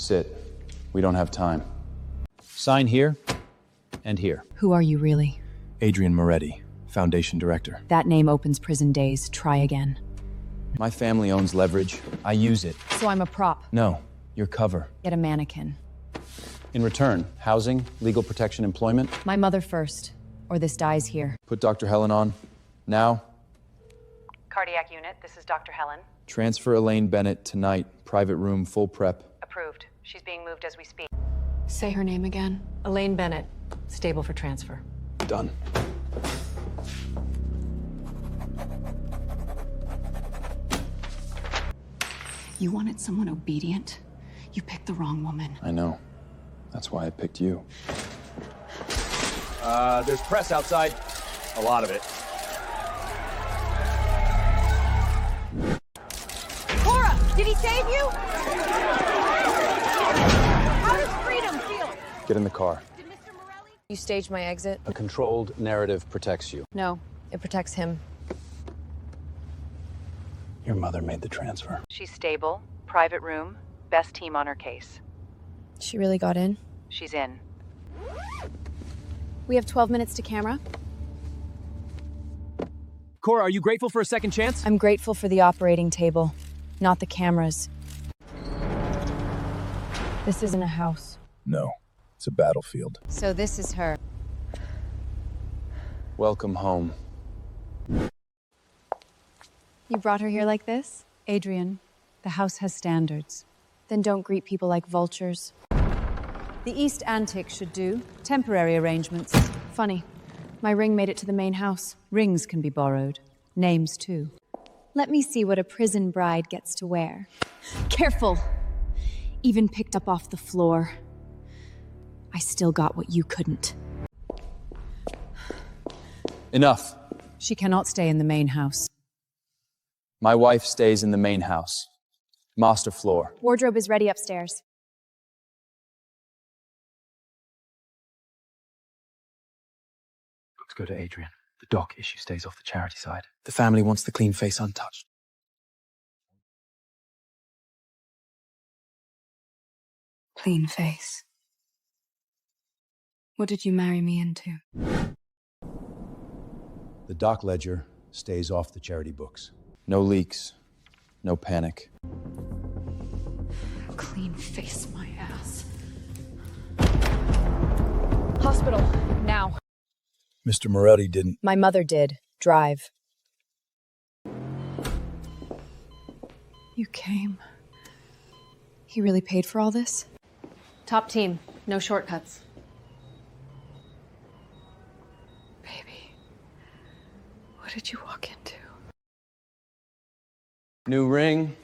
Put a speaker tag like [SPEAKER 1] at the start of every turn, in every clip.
[SPEAKER 1] Sit. We don't have time. Sign here and here.
[SPEAKER 2] Who are you really?
[SPEAKER 1] Adrian Moretti, Foundation Director.
[SPEAKER 2] That name opens prison days. Try again.
[SPEAKER 1] My family owns leverage. I use it.
[SPEAKER 2] So I'm a prop.
[SPEAKER 1] No, your cover.
[SPEAKER 2] Get a mannequin.
[SPEAKER 1] In return, housing, legal protection, employment.
[SPEAKER 2] My mother first, or this dies here.
[SPEAKER 1] Put Dr. Helen on. Now.
[SPEAKER 3] Cardiac unit, this is Dr. Helen.
[SPEAKER 1] Transfer Elaine Bennett tonight. Private room, full prep.
[SPEAKER 3] Approved. She's being moved as we speak.
[SPEAKER 2] Say her name again.
[SPEAKER 3] Elaine Bennett, stable for transfer.
[SPEAKER 1] Done.
[SPEAKER 2] You wanted someone obedient? You picked the wrong woman.
[SPEAKER 1] I know. That's why I picked you.
[SPEAKER 4] There's press outside. A lot of it.
[SPEAKER 3] Cora, did he save you? How does freedom feel?
[SPEAKER 1] Get in the car.
[SPEAKER 3] Did Mr. Morelli?
[SPEAKER 5] You staged my exit?
[SPEAKER 1] A controlled narrative protects you.
[SPEAKER 5] No, it protects him.
[SPEAKER 1] Your mother made the transfer.
[SPEAKER 3] She's stable, private room, best team on her case.
[SPEAKER 5] She really got in?
[SPEAKER 3] She's in.
[SPEAKER 2] We have 12 minutes to camera.
[SPEAKER 4] Cora, are you grateful for a second chance?
[SPEAKER 2] I'm grateful for the operating table, not the cameras. This isn't a house.
[SPEAKER 1] No, it's a battlefield.
[SPEAKER 2] So this is her.
[SPEAKER 1] Welcome home.
[SPEAKER 2] You brought her here like this? Adrian, the house has standards. Then don't greet people like vultures. The East Antic should do. Temporary arrangements. Funny. My ring made it to the main house. Rings can be borrowed. Names, too. Let me see what a prison bride gets to wear. Careful! Even picked up off the floor. I still got what you couldn't.
[SPEAKER 1] Enough.
[SPEAKER 2] She cannot stay in the main house.
[SPEAKER 1] My wife stays in the main house. Master floor.
[SPEAKER 2] Wardrobe is ready upstairs.
[SPEAKER 6] Let's go to Adrian. The doc issue stays off the charity side. The family wants the clean face untouched.
[SPEAKER 2] Clean face. What did you marry me into?
[SPEAKER 1] The doc ledger stays off the charity books. No leaks. No panic.
[SPEAKER 2] Clean face, my ass.
[SPEAKER 5] Hospital, now.
[SPEAKER 1] Mr. Moretti didn't.
[SPEAKER 5] My mother did. Drive.
[SPEAKER 2] You came. He really paid for all this?
[SPEAKER 5] Top team, no shortcuts.
[SPEAKER 2] Baby, what did you walk into?
[SPEAKER 1] New ring,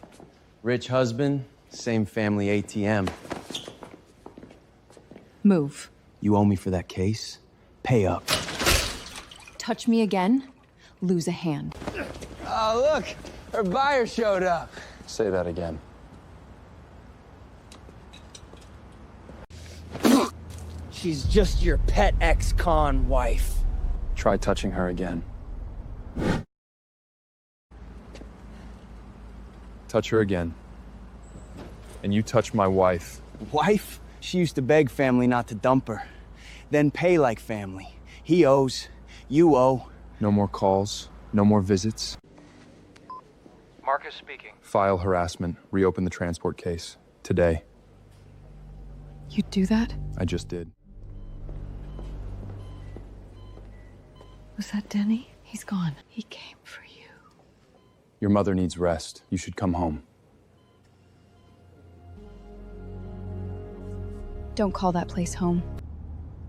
[SPEAKER 1] rich husband, same family ATM.
[SPEAKER 2] Move.
[SPEAKER 1] You owe me for that case? Pay up.
[SPEAKER 2] Touch me again, lose a hand.
[SPEAKER 7] Oh, look, her buyer showed up.
[SPEAKER 1] Say that again.
[SPEAKER 7] She's just your pet ex-con wife.
[SPEAKER 1] Try touching her again. Touch her again. And you touch my wife.
[SPEAKER 7] Wife? She used to beg family not to dump her. Then pay like family. He owes, you owe.
[SPEAKER 1] No more calls, no more visits.
[SPEAKER 6] Marcus speaking.
[SPEAKER 1] File harassment, reopen the transport case. Today.
[SPEAKER 2] You'd do that?
[SPEAKER 1] I just did.
[SPEAKER 2] Was that Denny? He's gone. He came for you.
[SPEAKER 1] Your mother needs rest. You should come home.
[SPEAKER 2] Don't call that place home.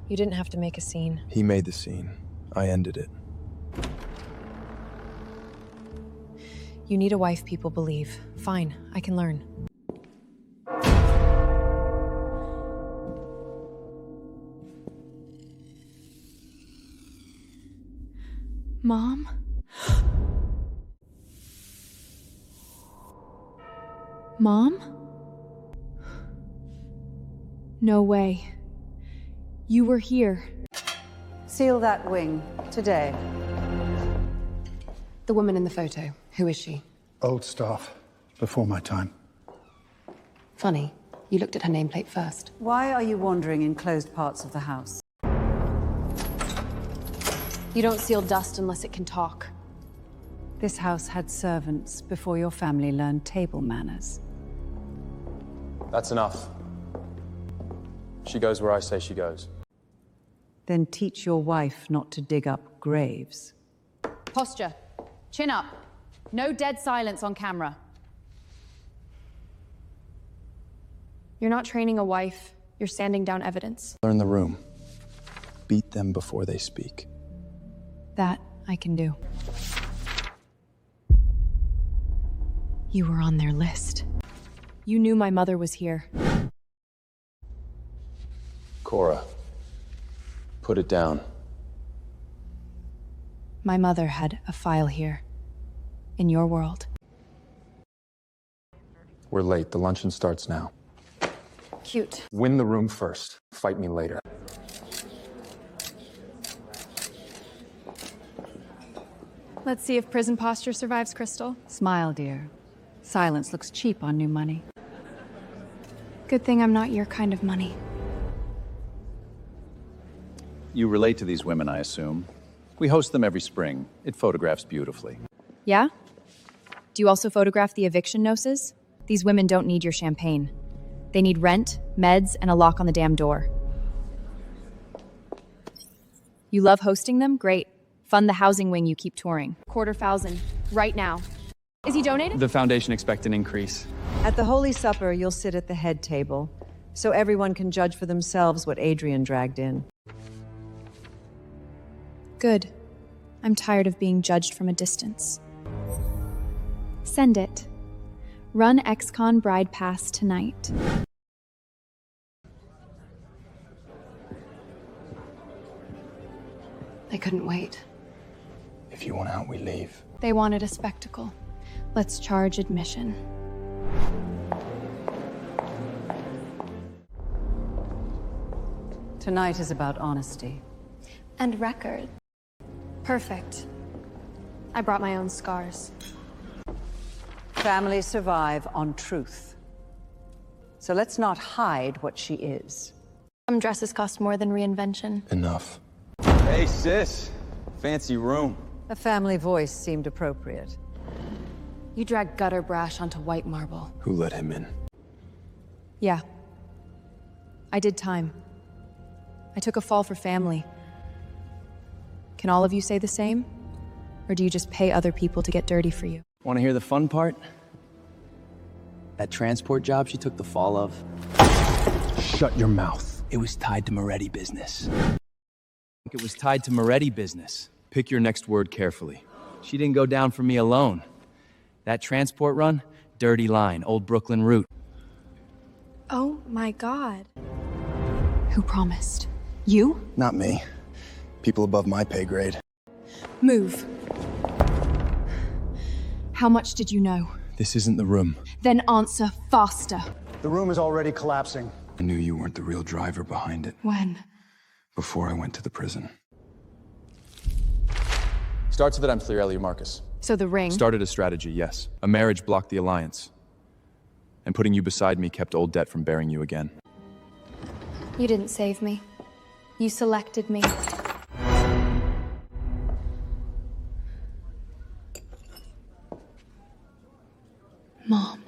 [SPEAKER 5] You didn't have to make a scene.
[SPEAKER 1] He made the scene. I ended it.
[SPEAKER 5] You need a wife people believe. Fine, I can learn.
[SPEAKER 2] Mom? Mom? No way. You were here.
[SPEAKER 8] Seal that wing today.
[SPEAKER 9] The woman in the photo, who is she?
[SPEAKER 10] Old staff, before my time.
[SPEAKER 9] Funny.
[SPEAKER 5] You looked at her nameplate first.
[SPEAKER 8] Why are you wandering in closed parts of the house?
[SPEAKER 5] You don't seal dust unless it can talk.
[SPEAKER 8] This house had servants before your family learned table manners.
[SPEAKER 1] That's enough. She goes where I say she goes.
[SPEAKER 8] Then teach your wife not to dig up graves.
[SPEAKER 2] Posture. Chin up. No dead silence on camera.
[SPEAKER 5] You're not training a wife. You're sanding down evidence.
[SPEAKER 6] Learn the room. Beat them before they speak.
[SPEAKER 2] That I can do.
[SPEAKER 5] You were on their list. You knew my mother was here.
[SPEAKER 1] Cora, put it down.
[SPEAKER 2] My mother had a file here. In your world.
[SPEAKER 1] We're late. The luncheon starts now.
[SPEAKER 5] Cute.
[SPEAKER 1] Win the room first. Fight me later.
[SPEAKER 5] Let's see if prison posture survives, Crystal.
[SPEAKER 8] Smile, dear. Silence looks cheap on new money.
[SPEAKER 5] Good thing I'm not your kind of money.
[SPEAKER 9] You relate to these women, I assume. We host them every spring. It photographs beautifully.
[SPEAKER 2] Yeah? Do you also photograph the eviction notices? These women don't need your champagne. They need rent, meds, and a lock on the damn door. You love hosting them? Great. Fund the housing wing you keep touring.
[SPEAKER 5] $250,000. Right now. Is he donated?
[SPEAKER 7] The foundation expect an increase.
[SPEAKER 8] At the Holy Supper, you'll sit at the head table, so everyone can judge for themselves what Adrian dragged in.
[SPEAKER 2] Good. I'm tired of being judged from a distance. Send it. Run ex-con bride pass tonight.
[SPEAKER 5] They couldn't wait.
[SPEAKER 6] If you want out, we leave.
[SPEAKER 5] They wanted a spectacle.
[SPEAKER 2] Let's charge admission.
[SPEAKER 8] Tonight is about honesty.
[SPEAKER 5] And record. Perfect. I brought my own scars.
[SPEAKER 8] Families survive on truth. So let's not hide what she is.
[SPEAKER 5] Some dresses cost more than reinvention.
[SPEAKER 6] Enough.
[SPEAKER 7] Hey, sis. Fancy room.
[SPEAKER 8] A family voice seemed appropriate.
[SPEAKER 5] You drag gutter brash onto white marble.
[SPEAKER 6] Who let him in?
[SPEAKER 2] Yeah. I did time. I took a fall for family. Can all of you say the same? Or do you just pay other people to get dirty for you?
[SPEAKER 7] Want to hear the fun part? That transport job she took the fall of?
[SPEAKER 6] Shut your mouth.
[SPEAKER 7] It was tied to Moretti business. It was tied to Moretti business.
[SPEAKER 1] Pick your next word carefully.
[SPEAKER 7] She didn't go down for me alone. That transport run, dirty line, old Brooklyn route.
[SPEAKER 5] Oh my God. Who promised? You?
[SPEAKER 6] Not me. People above my pay grade.
[SPEAKER 2] Move. How much did you know?
[SPEAKER 6] This isn't the room.
[SPEAKER 2] Then answer faster.
[SPEAKER 10] The room is already collapsing.
[SPEAKER 6] I knew you weren't the real driver behind it.
[SPEAKER 2] When?
[SPEAKER 6] Before I went to the prison.
[SPEAKER 1] Starts with that I'm Clearelli Marcus.
[SPEAKER 5] So the ring.
[SPEAKER 1] Started a strategy, yes. A marriage blocked the alliance. And putting you beside me kept old debt from bearing you again.
[SPEAKER 5] You didn't save me. You selected me. Mom.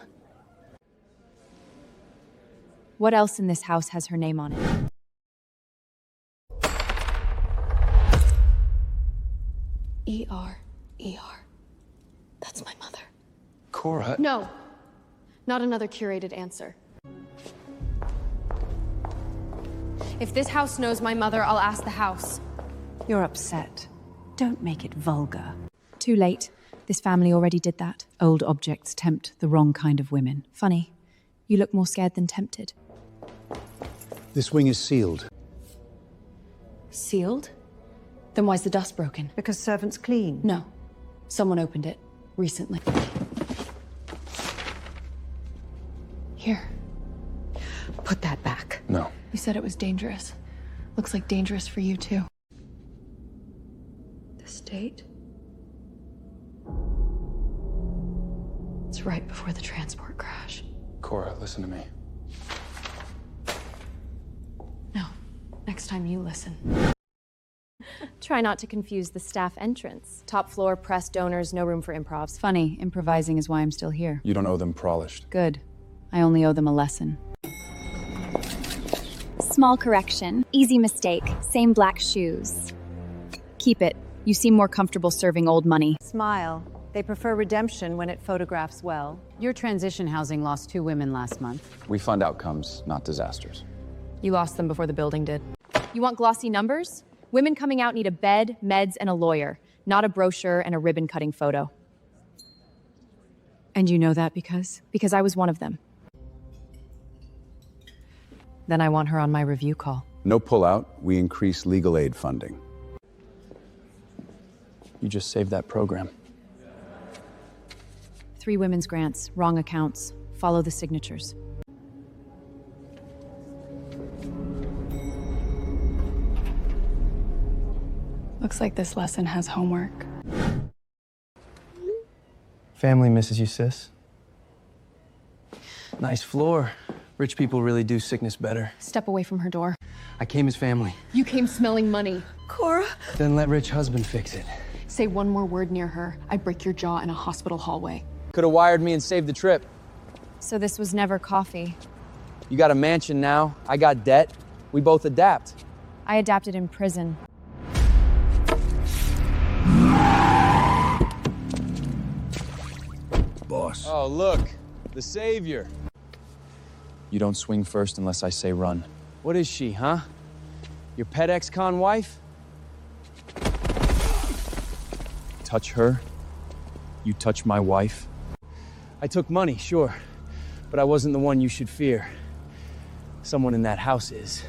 [SPEAKER 2] What else in this house has her name on it?
[SPEAKER 5] E.R. That's my mother.
[SPEAKER 6] Cora.
[SPEAKER 5] No. Not another curated answer. If this house knows my mother, I'll ask the house.
[SPEAKER 8] You're upset. Don't make it vulgar.
[SPEAKER 2] Too late. This family already did that.
[SPEAKER 8] Old objects tempt the wrong kind of women.
[SPEAKER 2] Funny. You look more scared than tempted.
[SPEAKER 10] This wing is sealed.
[SPEAKER 5] Sealed? Then why's the dust broken?
[SPEAKER 8] Because servants clean.
[SPEAKER 5] No. Someone opened it. Recently. Here. Put that back.
[SPEAKER 6] No.
[SPEAKER 5] You said it was dangerous. Looks like dangerous for you, too. The state? It's right before the transport crash.
[SPEAKER 6] Cora, listen to me.
[SPEAKER 5] time you listen.
[SPEAKER 11] Try not to confuse the staff entrance. Top floor, press, donors, no room for improvs.
[SPEAKER 2] Funny, improvising is why I'm still here.
[SPEAKER 1] You don't owe them polished.
[SPEAKER 2] Good. I only owe them a lesson.
[SPEAKER 11] Small correction. Easy mistake. Same black shoes. Keep it. You seem more comfortable serving old money.
[SPEAKER 8] Smile. They prefer redemption when it photographs well.
[SPEAKER 2] Your transition housing lost 2 women last month.
[SPEAKER 9] We fund outcomes, not disasters.
[SPEAKER 11] You lost them before the building did. You want glossy numbers? Women coming out need a bed, meds, and a lawyer, not a brochure and a ribbon-cutting photo.
[SPEAKER 2] And you know that because?
[SPEAKER 11] Because I was one of them.
[SPEAKER 2] Then I want her on my review call.
[SPEAKER 9] No pullout, we increase legal aid funding.
[SPEAKER 1] You just saved that program.
[SPEAKER 2] 3 women's grants, wrong accounts. Follow the signatures.
[SPEAKER 5] Looks like this lesson has homework.
[SPEAKER 7] Family misses you, sis. Nice floor. Rich people really do sickness better.
[SPEAKER 5] Step away from her door.
[SPEAKER 7] I came as family.
[SPEAKER 5] You came smelling money. Cora!
[SPEAKER 7] Then let rich husband fix it.
[SPEAKER 5] Say one more word near her, I break your jaw in a hospital hallway.
[SPEAKER 7] Could have wired me and saved the trip.
[SPEAKER 11] So this was never coffee.
[SPEAKER 7] You got a mansion now. I got debt. We both adapt.
[SPEAKER 11] I adapted in prison.
[SPEAKER 10] Boss.
[SPEAKER 7] Oh, look. The savior.
[SPEAKER 1] You don't swing first unless I say run.
[SPEAKER 7] What is she, huh? Your pet ex-con wife?
[SPEAKER 1] Touch her, you touch my wife.
[SPEAKER 7] I took money, sure. But I wasn't the one you should fear. Someone in that house is.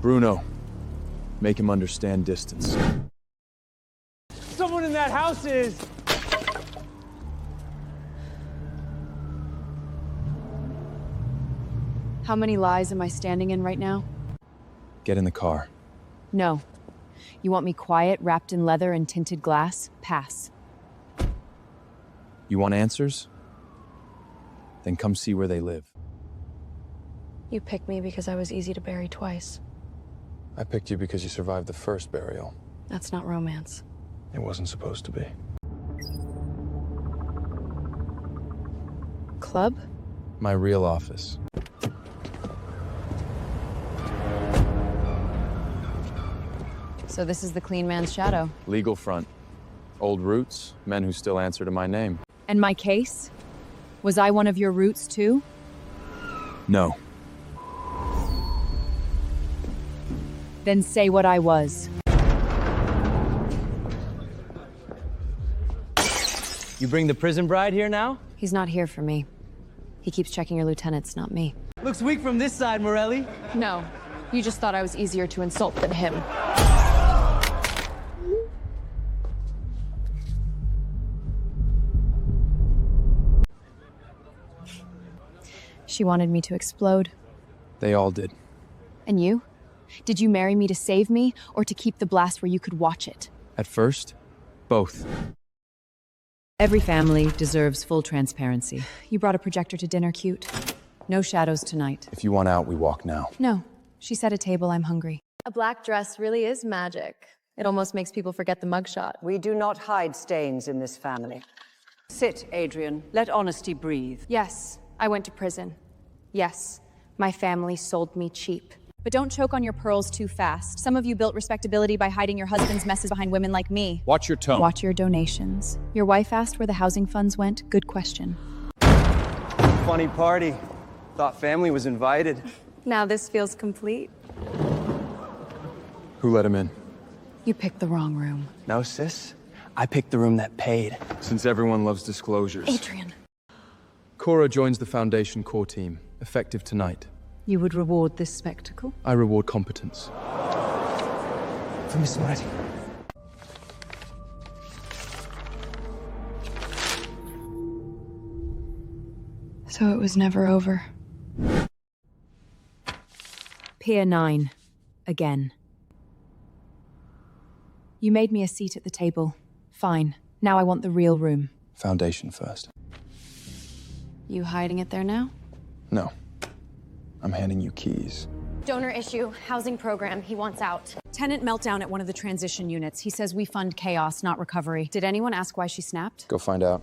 [SPEAKER 1] Bruno, make him understand distance.
[SPEAKER 7] Someone in that house is!
[SPEAKER 2] How many lies am I standing in right now?
[SPEAKER 1] Get in the car.
[SPEAKER 2] No. You want me quiet, wrapped in leather and tinted glass? Pass.
[SPEAKER 1] You want answers? Then come see where they live.
[SPEAKER 5] You picked me because I was easy to bury twice.
[SPEAKER 12] I picked you because you survived the first burial.
[SPEAKER 5] That's not romance.
[SPEAKER 12] It wasn't supposed to be.
[SPEAKER 2] Club?
[SPEAKER 1] My real office.
[SPEAKER 2] So this is the clean man's shadow.
[SPEAKER 1] Legal front. Old roots, men who still answer to my name.
[SPEAKER 2] And my case? Was I one of your roots too?
[SPEAKER 1] No.
[SPEAKER 2] Then say what I was.
[SPEAKER 7] You bring the prison bride here now?
[SPEAKER 11] He's not here for me. He keeps checking your lieutenants, not me.
[SPEAKER 7] Looks weak from this side, Moretti.
[SPEAKER 5] No, you just thought I was easier to insult than him.
[SPEAKER 11] She wanted me to explode.
[SPEAKER 1] They all did.
[SPEAKER 11] And you? Did you marry me to save me, or to keep the blast where you could watch it?
[SPEAKER 1] At first, both.
[SPEAKER 2] Every family deserves full transparency.
[SPEAKER 11] You brought a projector to dinner, cute.
[SPEAKER 2] No shadows tonight.
[SPEAKER 1] If you want out, we walk now.
[SPEAKER 11] No. She set a table, I'm hungry. A black dress really is magic. It almost makes people forget the mugshot.
[SPEAKER 8] We do not hide stains in this family. Sit, Adrian. Let honesty breathe.
[SPEAKER 11] Yes, I went to prison. Yes, my family sold me cheap. But don't choke on your pearls too fast. Some of you built respectability by hiding your husband's messes behind women like me.
[SPEAKER 1] Watch your tone.
[SPEAKER 11] Watch your donations. Your wife asked where the housing funds went. Good question.
[SPEAKER 7] Funny party. Thought family was invited.
[SPEAKER 11] Now this feels complete.
[SPEAKER 1] Who let him in?
[SPEAKER 11] You picked the wrong room.
[SPEAKER 7] No, sis. I picked the room that paid.
[SPEAKER 1] Since everyone loves disclosures.
[SPEAKER 11] Adrian.
[SPEAKER 1] Cora joins the Foundation core team, effective tonight.
[SPEAKER 2] You would reward this spectacle?
[SPEAKER 1] I reward competence.
[SPEAKER 7] For Miss Moretti.
[SPEAKER 5] So it was never over.
[SPEAKER 2] Pier 9. Again.
[SPEAKER 11] You made me a seat at the table. Fine. Now I want the real room.
[SPEAKER 1] Foundation first.
[SPEAKER 11] You hiding it there now?
[SPEAKER 1] No. I'm handing you keys.
[SPEAKER 5] Donor issue, housing program, he wants out.
[SPEAKER 2] Tenant meltdown at one of the transition units. He says we fund chaos, not recovery. Did anyone ask why she snapped?
[SPEAKER 12] Go find out.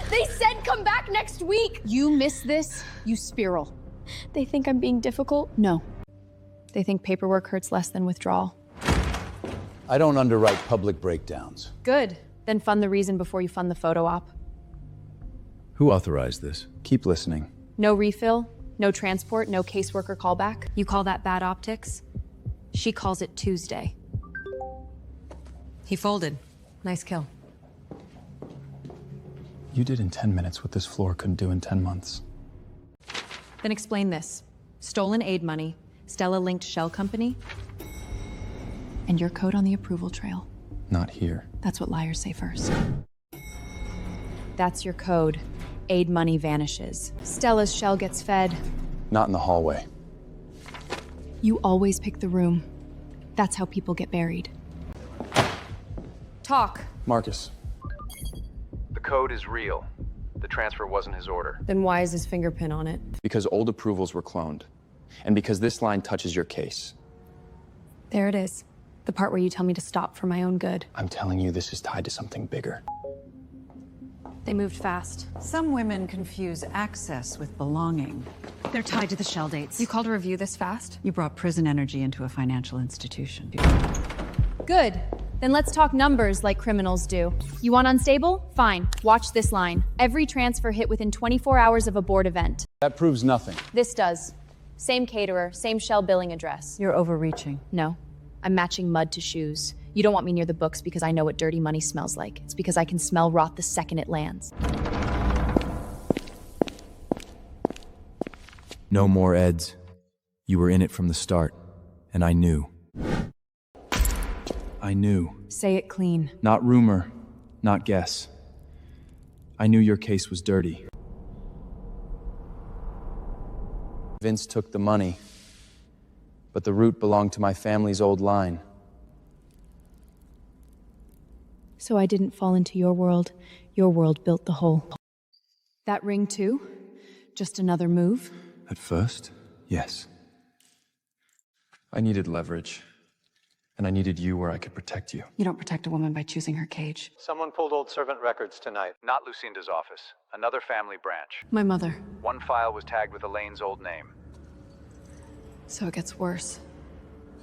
[SPEAKER 5] They said come back next week!
[SPEAKER 2] You miss this, you spiral.
[SPEAKER 5] They think I'm being difficult?
[SPEAKER 2] No. They think paperwork hurts less than withdrawal.
[SPEAKER 10] I don't underwrite public breakdowns.
[SPEAKER 2] Good. Then fund the reason before you fund the photo op.
[SPEAKER 1] Who authorized this?
[SPEAKER 7] Keep listening.
[SPEAKER 2] No refill, no transport, no caseworker callback. You call that bad optics? She calls it Tuesday.
[SPEAKER 8] He folded. Nice kill.
[SPEAKER 6] You did in 10 minutes what this floor couldn't do in 10 months.
[SPEAKER 2] Then explain this. Stolen aid money, Stella-linked shell company, and your code on the approval trail.
[SPEAKER 6] Not here.
[SPEAKER 2] That's what liars say first. That's your code. Aid money vanishes. Stella's shell gets fed.
[SPEAKER 6] Not in the hallway.
[SPEAKER 2] You always pick the room. That's how people get buried. Talk.
[SPEAKER 6] Marcus.
[SPEAKER 1] The code is real. The transfer wasn't his order.
[SPEAKER 2] Then why is his fingerprint on it?
[SPEAKER 6] Because old approvals were cloned. And because this line touches your case.
[SPEAKER 2] There it is. The part where you tell me to stop for my own good.
[SPEAKER 6] I'm telling you, this is tied to something bigger.
[SPEAKER 2] They moved fast.
[SPEAKER 8] Some women confuse access with belonging. They're tied to the shell dates.
[SPEAKER 2] You called a review this fast?
[SPEAKER 8] You brought prison energy into a financial institution.
[SPEAKER 2] Good. Then let's talk numbers like criminals do. You want unstable? Fine. Watch this line. Every transfer hit within 24 hours of a board event.
[SPEAKER 10] That proves nothing.
[SPEAKER 2] This does. Same caterer, same shell billing address.
[SPEAKER 8] You're overreaching.
[SPEAKER 2] No. I'm matching mud to shoes. You don't want me near the books because I know what dirty money smells like. It's because I can smell rot the second it lands.
[SPEAKER 1] No more Eds. You were in it from the start, and I knew. I knew.
[SPEAKER 2] Say it clean.
[SPEAKER 1] Not rumor, not guess. I knew your case was dirty.
[SPEAKER 7] Vince took the money, but the root belonged to my family's old line.
[SPEAKER 2] So I didn't fall into your world. Your world built the whole. That ring too? Just another move?
[SPEAKER 1] At first, yes.
[SPEAKER 6] I needed leverage. And I needed you where I could protect you.
[SPEAKER 2] You don't protect a woman by choosing her cage.
[SPEAKER 10] Someone pulled old servant records tonight.
[SPEAKER 9] Not Lucinda's office. Another family branch.
[SPEAKER 2] My mother.
[SPEAKER 9] One file was tagged with Elaine's old name.
[SPEAKER 2] So it gets worse.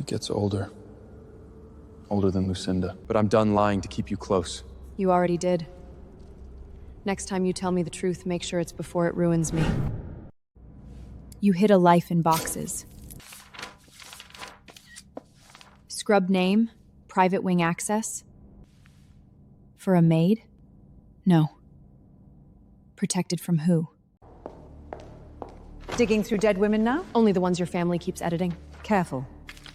[SPEAKER 6] It gets older. Older than Lucinda.
[SPEAKER 1] But I'm done lying to keep you close.
[SPEAKER 2] You already did. Next time you tell me the truth, make sure it's before it ruins me. You hid a life in boxes. Scrub name, private wing access. For a maid? No. Protected from who?
[SPEAKER 8] Digging through dead women now?
[SPEAKER 2] Only the ones your family keeps editing.
[SPEAKER 8] Careful.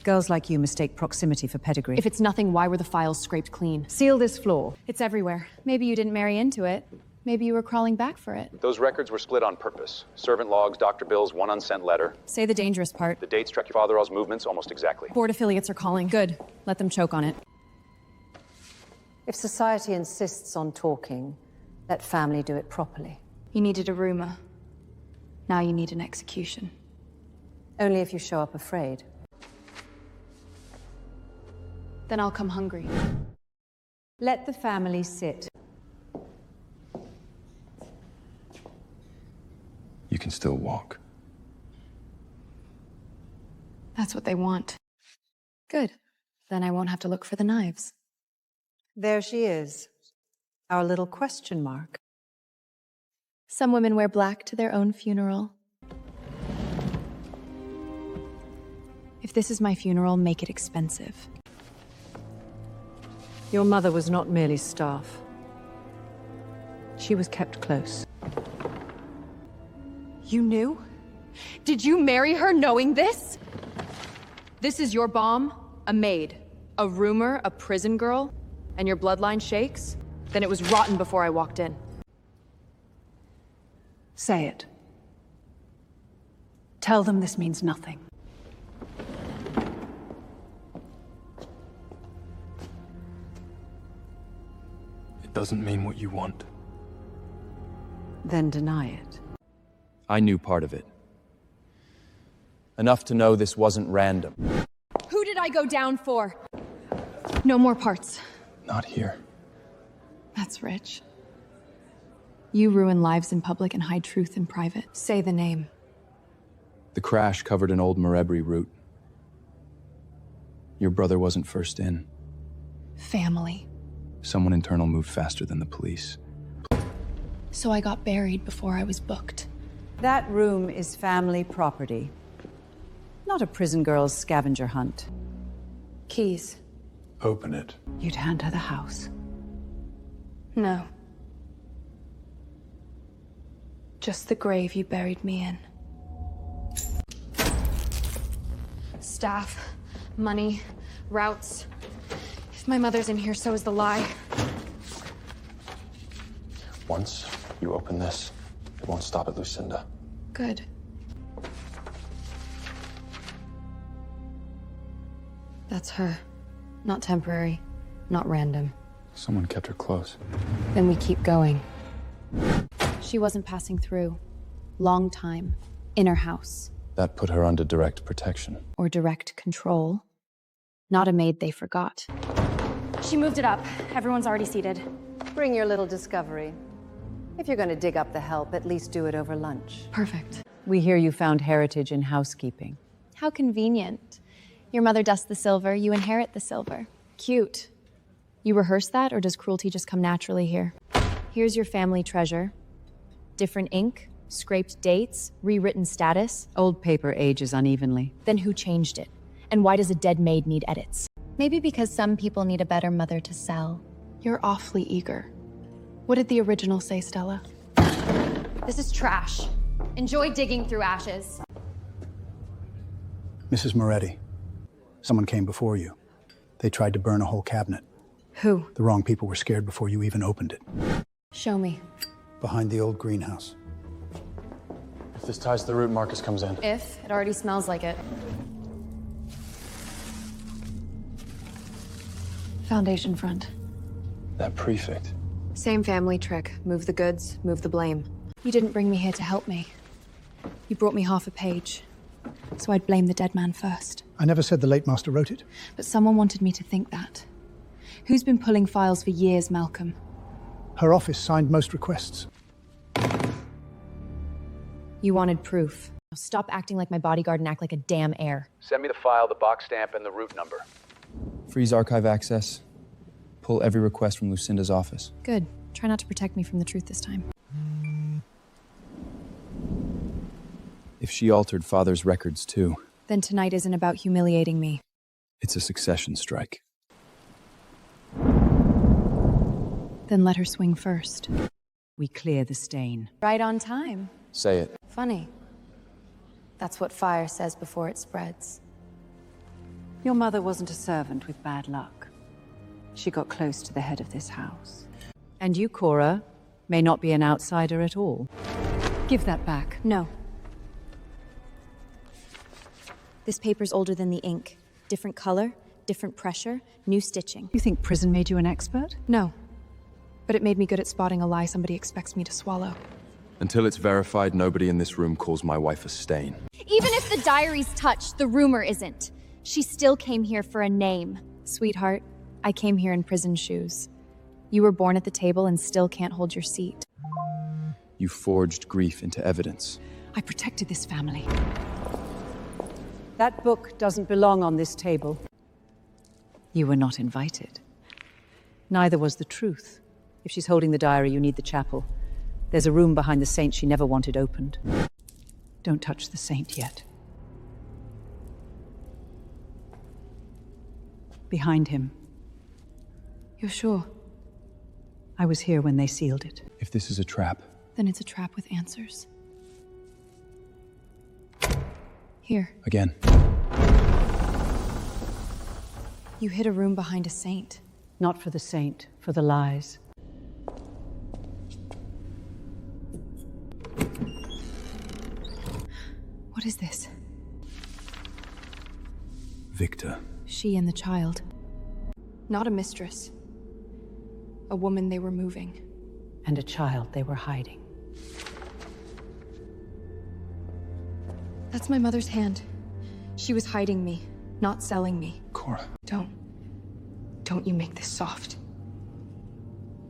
[SPEAKER 8] Girls like you mistake proximity for pedigree.
[SPEAKER 2] If it's nothing, why were the files scraped clean?
[SPEAKER 8] Seal this floor.
[SPEAKER 2] It's everywhere. Maybe you didn't marry into it. Maybe you were crawling back for it.
[SPEAKER 9] Those records were split on purpose. Servant logs, doctor bills, one unsent letter.
[SPEAKER 2] Say the dangerous part.
[SPEAKER 9] The dates track your father-in-law's movements almost exactly.
[SPEAKER 2] Board affiliates are calling. Good. Let them choke on it.
[SPEAKER 8] If society insists on talking, let family do it properly.
[SPEAKER 2] You needed a rumor. Now you need an execution.
[SPEAKER 8] Only if you show up afraid.
[SPEAKER 2] Then I'll come hungry.
[SPEAKER 8] Let the family sit.
[SPEAKER 6] You can still walk.
[SPEAKER 2] That's what they want. Good. Then I won't have to look for the knives.
[SPEAKER 8] There she is. Our little question mark.
[SPEAKER 2] Some women wear black to their own funeral. If this is my funeral, make it expensive.
[SPEAKER 8] Your mother was not merely staff. She was kept close.
[SPEAKER 2] You knew? Did you marry her knowing this? This is your bomb, a maid, a rumor, a prison girl, and your bloodline shakes? Then it was rotten before I walked in.
[SPEAKER 8] Say it.
[SPEAKER 2] Tell them this means nothing.
[SPEAKER 6] It doesn't mean what you want.
[SPEAKER 8] Then deny it.
[SPEAKER 1] I knew part of it. Enough to know this wasn't random.
[SPEAKER 11] Who did I go down for?
[SPEAKER 5] No more parts.
[SPEAKER 6] Not here.
[SPEAKER 11] That's rich. You ruin lives in public and hide truth in private. Say the name.
[SPEAKER 1] The crash covered an old Moretti route. Your brother wasn't first in.
[SPEAKER 11] Family.
[SPEAKER 1] Someone internal moved faster than the police.
[SPEAKER 11] So I got buried before I was booked.
[SPEAKER 8] That room is family property. Not a prison girl's scavenger hunt.
[SPEAKER 11] Keys.
[SPEAKER 12] Open it.
[SPEAKER 8] You'd hand her the house.
[SPEAKER 11] No. Just the grave you buried me in. Staff, money, routes. If my mother's in here, so is the lie.
[SPEAKER 12] Once you open this, it won't stop at Lucinda.
[SPEAKER 11] Good. That's her. Not temporary, not random.
[SPEAKER 1] Someone kept her close.
[SPEAKER 11] Then we keep going. She wasn't passing through. Long time. In her house.
[SPEAKER 1] That put her under direct protection.
[SPEAKER 11] Or direct control. Not a maid they forgot.
[SPEAKER 5] She moved it up. Everyone's already seated.
[SPEAKER 8] Bring your little discovery. If you're going to dig up the help, at least do it over lunch.
[SPEAKER 11] Perfect.
[SPEAKER 8] We hear you found heritage in housekeeping.
[SPEAKER 11] How convenient. Your mother dusts the silver, you inherit the silver. Cute. You rehearse that, or does cruelty just come naturally here? Here's your family treasure. Different ink, scraped dates, rewritten status.
[SPEAKER 8] Old paper ages unevenly.
[SPEAKER 11] Then who changed it? And why does a dead maid need edits? Maybe because some people need a better mother to sell. You're awfully eager. What did the original say, Stella? This is trash. Enjoy digging through ashes.
[SPEAKER 13] Mrs. Moretti, someone came before you. They tried to burn a whole cabinet.
[SPEAKER 11] Who?
[SPEAKER 13] The wrong people were scared before you even opened it.
[SPEAKER 11] Show me.
[SPEAKER 13] Behind the old greenhouse.
[SPEAKER 12] If this ties to the route, Marcus comes in.
[SPEAKER 11] If, it already smells like it. Foundation front.
[SPEAKER 12] That prefect.
[SPEAKER 11] Same family trick. Move the goods, move the blame. You didn't bring me here to help me. You brought me half a page. So I'd blame the dead man first.
[SPEAKER 13] I never said the late master wrote it.
[SPEAKER 11] But someone wanted me to think that. Who's been pulling files for years, Malcolm?
[SPEAKER 13] Her office signed most requests.
[SPEAKER 11] You wanted proof. Now stop acting like my bodyguard and act like a damn heir.
[SPEAKER 9] Send me the file, the box stamp, and the route number.
[SPEAKER 1] Freeze archive access. Pull every request from Lucinda's office.
[SPEAKER 11] Good. Try not to protect me from the truth this time.
[SPEAKER 1] If she altered Father's records too,
[SPEAKER 11] Then tonight isn't about humiliating me.
[SPEAKER 1] it's a succession strike.
[SPEAKER 11] Then let her swing first.
[SPEAKER 8] We clear the stain.
[SPEAKER 11] Right on time.
[SPEAKER 1] Say it.
[SPEAKER 11] Funny. That's what fire says before it spreads.
[SPEAKER 8] Your mother wasn't a servant with bad luck. She got close to the head of this house. And you, Cora, may not be an outsider at all. Give that back.
[SPEAKER 11] No. This paper's older than the ink. Different color, different pressure, new stitching.
[SPEAKER 8] You think prison made you an expert?
[SPEAKER 11] No. But it made me good at spotting a lie somebody expects me to swallow.
[SPEAKER 1] Until it's verified, nobody in this room calls my wife a stain.
[SPEAKER 11] Even if the diary's touched, the rumor isn't. She still came here for a name. Sweetheart, I came here in prison shoes. You were born at the table and still can't hold your seat.
[SPEAKER 1] You forged grief into evidence.
[SPEAKER 8] I protected this family. That book doesn't belong on this table. You were not invited. Neither was the truth. If she's holding the diary, you need the chapel. There's a room behind the saint she never wanted opened. Don't touch the saint yet. Behind him.
[SPEAKER 11] You're sure?
[SPEAKER 8] I was here when they sealed it.
[SPEAKER 1] If this is a trap,
[SPEAKER 11] Then it's a trap with answers. Here.
[SPEAKER 1] again.
[SPEAKER 11] You hid a room behind a saint.
[SPEAKER 8] Not for the saint, for the lies.
[SPEAKER 11] What is this?
[SPEAKER 1] Victor.
[SPEAKER 11] She and the child. Not a mistress. A woman they were moving.
[SPEAKER 8] And a child they were hiding.
[SPEAKER 11] That's my mother's hand.
[SPEAKER 5] She was hiding me, not selling me.
[SPEAKER 6] Cora.
[SPEAKER 5] Don't you make this soft.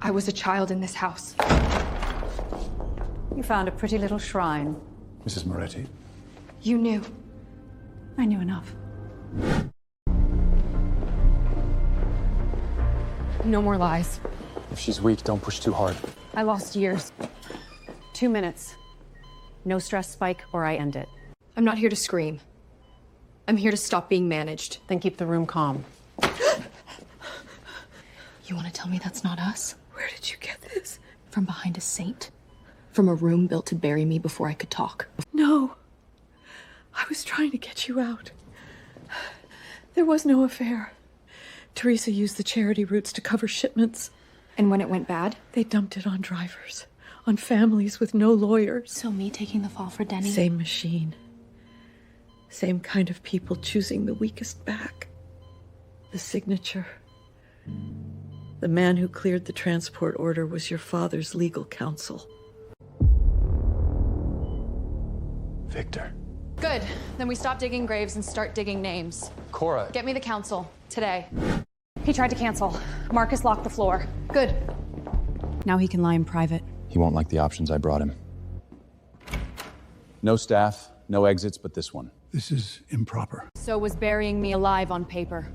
[SPEAKER 5] I was a child in this house.
[SPEAKER 8] You found a pretty little shrine.
[SPEAKER 13] Mrs. Moretti.
[SPEAKER 5] You knew.
[SPEAKER 8] I knew enough.
[SPEAKER 5] No more lies.
[SPEAKER 12] If she's weak, don't push too hard.
[SPEAKER 8] I lost years. 2 minutes. No stress spike or I end it.
[SPEAKER 5] I'm not here to scream. I'm here to stop being managed.
[SPEAKER 8] Then keep the room calm.
[SPEAKER 5] You want to tell me that's not us?
[SPEAKER 14] Where did you get this?
[SPEAKER 5] From behind a saint. From a room built to bury me before I could talk.
[SPEAKER 14] No. I was trying to get you out. There was no affair. Teresa used the charity routes to cover shipments.
[SPEAKER 5] And when it went bad?
[SPEAKER 14] They dumped it on drivers, on families with no lawyers.
[SPEAKER 5] So me taking the fall for Denny?
[SPEAKER 14] Same machine. Same kind of people choosing the weakest back. The signature. The man who cleared the transport order was your father's legal counsel.
[SPEAKER 6] Victor.
[SPEAKER 11] Good. Then we stop digging graves and start digging names.
[SPEAKER 6] Cora.
[SPEAKER 11] Get me the counsel. Today.
[SPEAKER 2] He tried to cancel. Marcus locked the floor.
[SPEAKER 11] Good.
[SPEAKER 2] Now he can lie in private.
[SPEAKER 1] He won't like the options I brought him.
[SPEAKER 9] No staff, no exits but this one.
[SPEAKER 13] This is improper.
[SPEAKER 2] So was burying me alive on paper.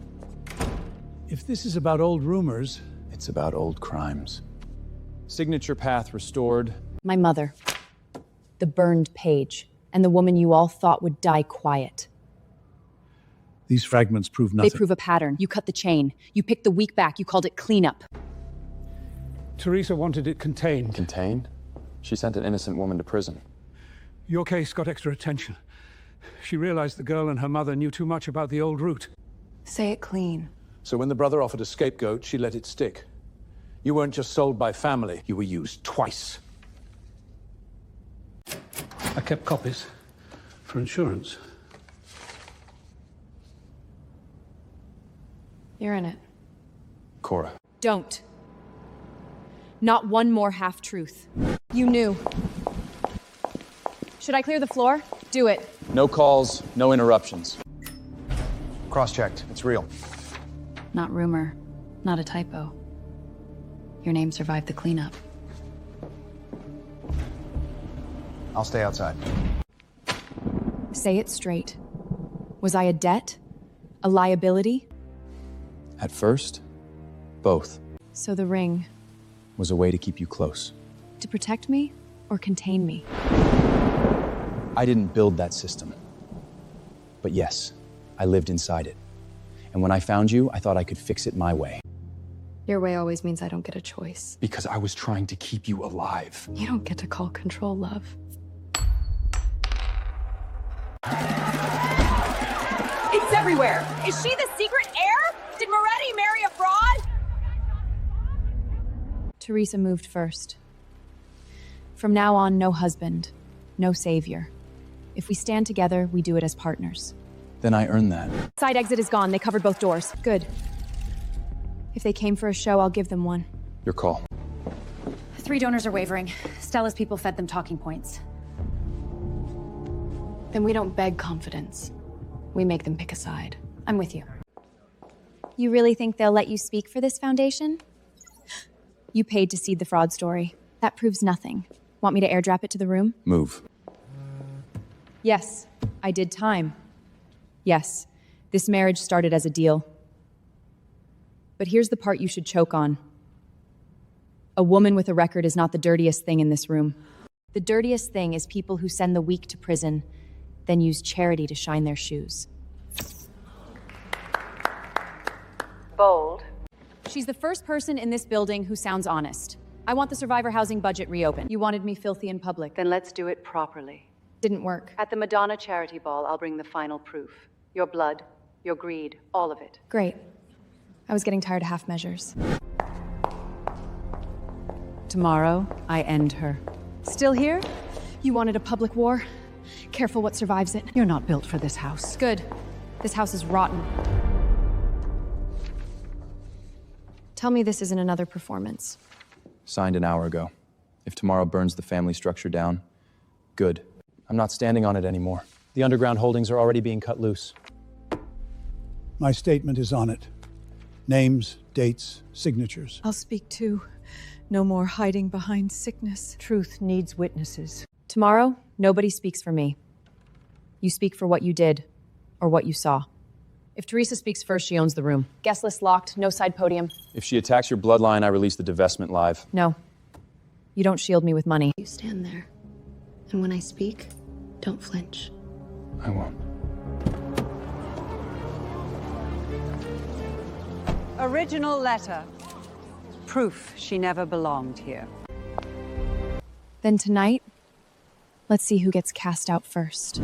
[SPEAKER 13] If this is about old rumors...
[SPEAKER 1] It's about old crimes. Signature path restored.
[SPEAKER 2] My mother. The burned page. And the woman you all thought would die quiet.
[SPEAKER 13] These fragments prove nothing.
[SPEAKER 2] They prove a pattern. You cut the chain. You picked the weak back. You called it cleanup.
[SPEAKER 13] Teresa wanted it contained.
[SPEAKER 6] Contained? She sent an innocent woman to prison.
[SPEAKER 13] Your case got extra attention. She realized the girl and her mother knew too much about the old route.
[SPEAKER 5] Say it clean.
[SPEAKER 10] So when the brother offered a scapegoat, she let it stick. You weren't just sold by family, you were used twice.
[SPEAKER 13] I kept copies for insurance.
[SPEAKER 5] You're in it.
[SPEAKER 6] Cora.
[SPEAKER 2] Don't. Not one more half-truth. You knew. Should I clear the floor? Do it.
[SPEAKER 1] No calls, no interruptions.
[SPEAKER 7] Cross-checked. It's real.
[SPEAKER 11] Not rumor. Not a typo. Your name survived the cleanup.
[SPEAKER 7] I'll stay outside.
[SPEAKER 2] Say it straight. Was I a debt? A liability?
[SPEAKER 1] At first, both.
[SPEAKER 2] So the ring.
[SPEAKER 1] Was a way to keep you close.
[SPEAKER 2] To protect me or contain me?
[SPEAKER 1] I didn't build that system. But yes, I lived inside it. And when I found you, I thought I could fix it my way.
[SPEAKER 5] Your way always means I don't get a choice.
[SPEAKER 6] Because I was trying to keep you alive.
[SPEAKER 5] You don't get to call control love.
[SPEAKER 15] It's everywhere! Is she the secret heir? Did Moretti marry a fraud?
[SPEAKER 2] Teresa moved first. From now on, no husband, no savior. If we stand together, we do it as partners.
[SPEAKER 1] Then I earned that.
[SPEAKER 2] Side exit is gone. They covered both doors. Good. If they came for a show, I'll give them one.
[SPEAKER 1] Your call.
[SPEAKER 2] 3 donors are wavering. Stella's people fed them talking points.
[SPEAKER 5] Then we don't beg confidence. We make them pick a side.
[SPEAKER 2] I'm with you.
[SPEAKER 11] You really think they'll let you speak for this foundation?
[SPEAKER 2] You paid to seed the fraud story.
[SPEAKER 11] That proves nothing. Want me to airdrop it to the room?
[SPEAKER 1] Move.
[SPEAKER 2] Yes, I did time. Yes, this marriage started as a deal. But here's the part you should choke on. A woman with a record is not the dirtiest thing in this room. The dirtiest thing is people who send the weak to prison, then use charity to shine their shoes.
[SPEAKER 3] Bold.
[SPEAKER 2] She's the first person in this building who sounds honest. I want the survivor housing budget reopened. You wanted me filthy in public.
[SPEAKER 3] Then let's do it properly.
[SPEAKER 2] Didn't work.
[SPEAKER 3] At the Madonna charity ball, I'll bring the final proof. Your blood, your greed, all of it.
[SPEAKER 11] Great. I was getting tired of half measures.
[SPEAKER 2] Tomorrow, I end her. Still here?
[SPEAKER 11] You wanted a public war? Careful what survives it.
[SPEAKER 2] You're not built for this house.
[SPEAKER 11] Good. This house is rotten. Tell me this isn't another performance.
[SPEAKER 1] Signed an hour ago. If tomorrow burns the family structure down, good. I'm not standing on it anymore. The underground holdings are already being cut loose.
[SPEAKER 13] My statement is on it. Names, dates, signatures.
[SPEAKER 8] I'll speak too. No more hiding behind sickness. Truth needs witnesses.
[SPEAKER 11] Tomorrow, nobody speaks for me. You speak for what you did, or what you saw. If Teresa speaks first, she owns the room. Guest list locked, no side podium.
[SPEAKER 1] If she attacks your bloodline, I release the divestment live.
[SPEAKER 11] No. You don't shield me with money.
[SPEAKER 5] You stand there, and when I speak, don't flinch.
[SPEAKER 12] I won't.
[SPEAKER 8] Original letter. Proof she never belonged here.
[SPEAKER 11] Then tonight, let's see who gets cast out first.